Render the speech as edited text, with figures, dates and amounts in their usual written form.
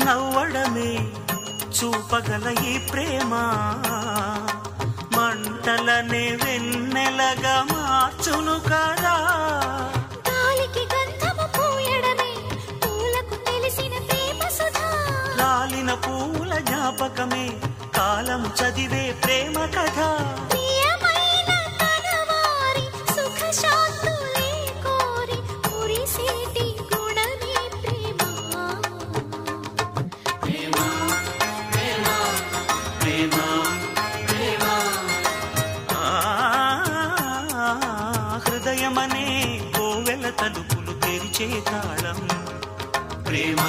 నవ్వడమే చూపగల ఈ ప్రేమ మంటలనే వెన్నెలగా మార్చును కదా గాలికి గంధము పూయడమే పూలకు తెలిసిన ప్రేమ సుధా లాలిన పూల జ్ఞాపకమే కాలం చదివే ప్రేమ కథ ప్రియమైన తనవారి సుఖ శాంతులే కోరి మురిసేటి గుణమే ప్రేమ ప్రేమ ప్రేమ ప్రేమ ప్రేమ హృదయమనే కోవెల తలుపులు తెరిచే తాళం ప్రేమ